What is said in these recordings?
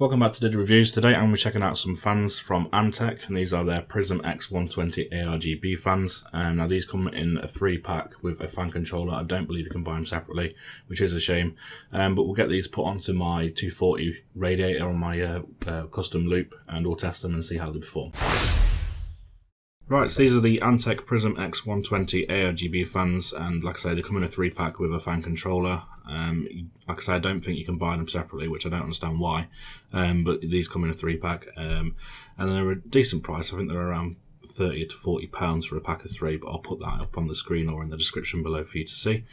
Welcome back to Did Reviews. Today I'm going to be checking out some fans from Antec, and these are their Prizm X120 ARGB fans. Now these come in a 3-pack with a fan controller. I don't believe you can buy them separately, which is a shame. But we'll get these put onto my 240 radiator on my custom loop, and we'll test them and see how they perform. Right, so these are the Antec Prizm X120 ARGB fans, and like I say, they come in a 3-pack with a fan controller. Like I say, I don't think you can buy them separately, which I don't understand why, but these come in a 3-pack, and they're a decent price. I think they're around £30 to £40 for a pack of 3, but I'll put that up on the screen or in the description below for you to see.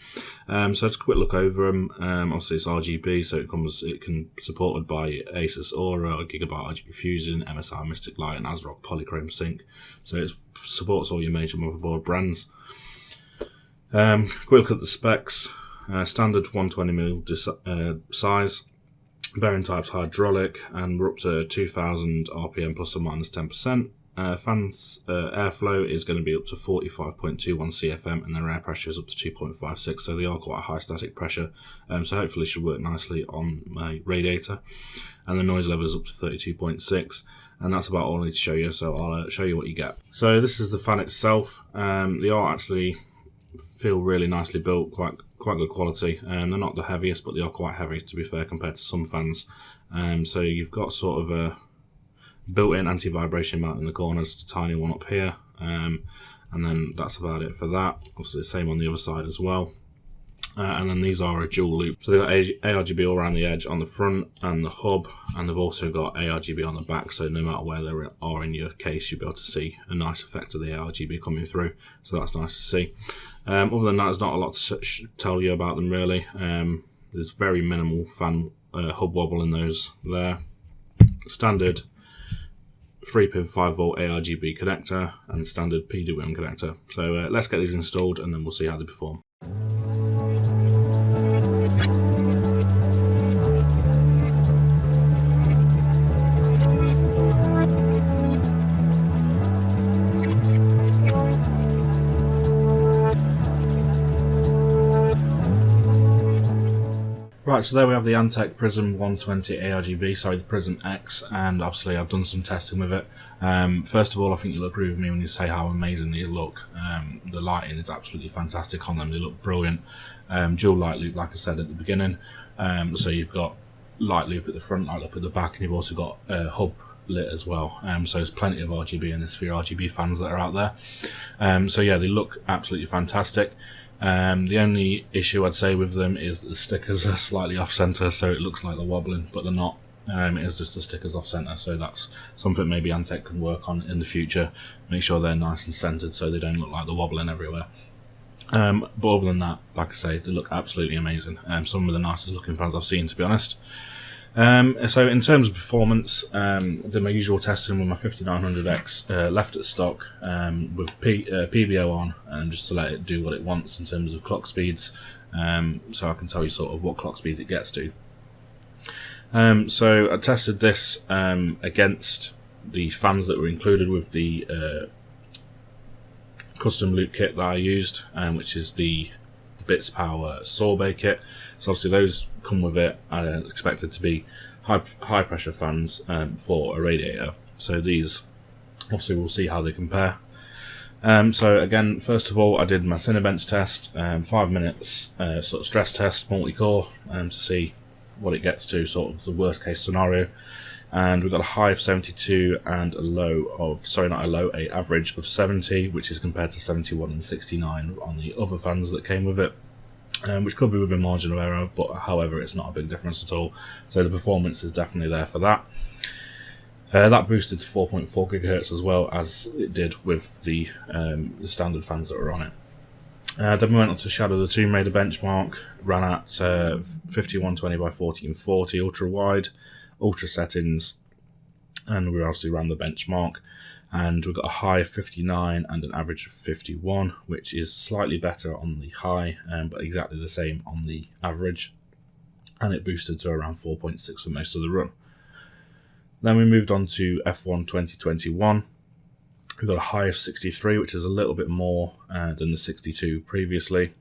So just a quick look over them. Obviously it's RGB, so it can supported by Asus Aura, Gigabyte RGB Fusion, MSI Mystic Light, and ASRock Polychrome Sync. So it supports all your major motherboard brands. Quick look at the specs. Standard 120mm size, bearing type's hydraulic, and we're up to 2000 RPM plus or minus 10%. Fans airflow is going to be up to 45.21 CFM, and their air pressure is up to 2.56, so they are quite a high static pressure, so hopefully it should work nicely on my radiator. And the noise level is up to 32.6, and that's about all I need to show you, so I'll show you what you get. So this is the fan itself. They are actually feel really nicely built, quite good quality. They're not the heaviest, but they are quite heavy, to be fair, compared to some fans. So you've got sort of a built-in anti-vibration mount in the corners, a tiny one up here, and then that's about it for that. Obviously the same on the other side as well. And then these are a dual loop, so they've got ARGB all around the edge on the front and the hub, and they've also got ARGB on the back, so no matter where they are in your case, you'll be able to see a nice effect of the ARGB coming through, so that's nice to see. Other than that, there's not a lot to tell you about them really. There's very minimal fan hub wobble in those there. Standard 3-pin 5V ARGB connector and standard PWM connector. So let's get these installed and then we'll see how they perform. Right, so there we have the Antec Prizm 120 ARGB, sorry, the Prizm X, and obviously I've done some testing with it. First of all, I think you'll agree with me when you say how amazing these look. The lighting is absolutely fantastic on them, they look brilliant. Dual light loop, like I said at the beginning, so you've got light loop at the front, light loop at the back, and you've also got hub lit as well. So there's plenty of RGB in this for your RGB fans that are out there. So yeah, they look absolutely fantastic. The only issue I'd say with them is that the stickers are slightly off center, so it looks like they're wobbling, but they're not. It is just the stickers off center, so that's something maybe Antec can work on in the future. Make sure they're nice and centered so they don't look like they're wobbling everywhere. But other than that, like I say, they look absolutely amazing. Some of the nicest looking fans I've seen, to be honest. So in terms of performance, I did my usual testing with my 5900X left at stock with PBO on, just to let it do what it wants in terms of clock speeds, so I can tell you sort of what clock speeds it gets to. So I tested this against the fans that were included with the custom loop kit that I used, which is the Bits Power sorbet kit. So obviously those come with it. I expected to be high pressure fans for a radiator. So these, obviously we'll see how they compare. So again, first of all, I did my Cinebench test, 5 minutes sort of stress test, multi-core, to see what it gets to, sort of the worst case scenario. And we've got a high of 72 and a low of, sorry, not a low, a average of 70, which is compared to 71 and 69 on the other fans that came with it, which could be within margin of error, but however, it's not a big difference at all. So the performance is definitely there for that. That boosted to 4.4 GHz as well as it did with the standard fans that were on it. Then we went on to Shadow the Tomb Raider benchmark, ran at 5120 by 1440 ultra wide, ultra settings, and we obviously ran the benchmark, and we've got a high of 59 and an average of 51, which is slightly better on the high, but exactly the same on the average, and it boosted to around 4.6 for most of the run. Then we moved on to F1 2021. We've got a high of 63, which is a little bit more than the 62 previously,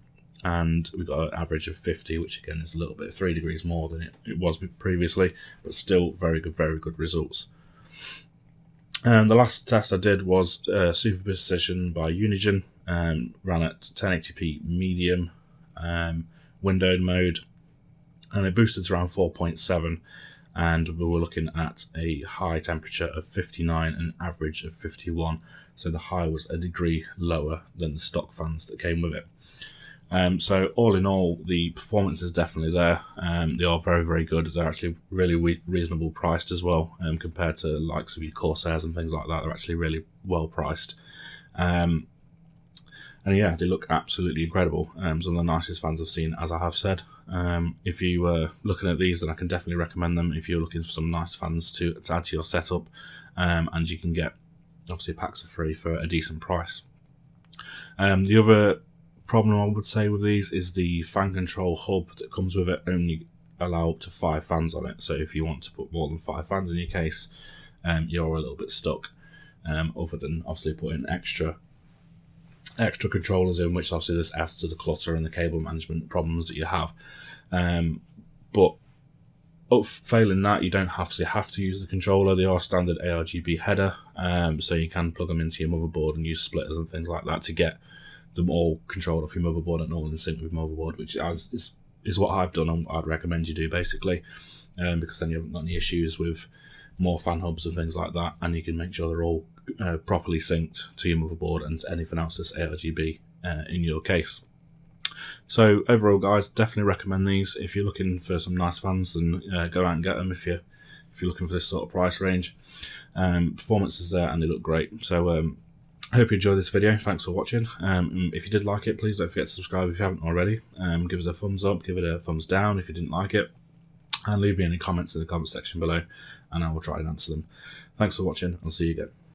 and we got an average of 50, which again is a little bit 3 degrees more than it was previously, but still very good results. And the last test I did was superposition by Unigine, ran at 1080p medium windowed mode, and it boosted to around 4.7, and we were looking at a high temperature of 59 and an average of 51, so the high was a degree lower than the stock fans that came with it. So all in all, the performance is definitely there. They are very good. They're actually really reasonable priced as well, compared to the likes of your Corsairs and things like that. They're actually really well priced. And yeah, they look absolutely incredible. Some of the nicest fans I've seen, as I have said. If you were looking at these, then I can definitely recommend them if you're looking for some nice fans to add to your setup. And you can get, obviously, packs for free for a decent price. The other problem I would say with these is the fan control hub that comes with it only allow up to 5 fans on it. So if you want to put more than 5 fans in your case, you're a little bit stuck. Other than obviously putting extra controllers in, which obviously this adds to the clutter and the cable management problems that you have. But failing that, you don't have to use the controller. They are standard ARGB header, so you can plug them into your motherboard and use splitters and things like that to get them all controlled off your motherboard and all in sync with motherboard, which is what I've done and I'd recommend you do basically, because then you haven't got any issues with more fan hubs and things like that, and you can make sure they're all properly synced to your motherboard and to anything else that's ARGB in your case. So overall, guys, definitely recommend these if you're looking for some nice fans, and go out and get them if you're looking for this sort of price range. Performance is there and they look great. So I hope you enjoyed this video. Thanks for watching. If you did like it, please don't forget to subscribe if you haven't already. Give us a thumbs up, give it a thumbs down if you didn't like it, and leave me any comments in the comment section below, and I will try and answer them. Thanks for watching. I'll see you again.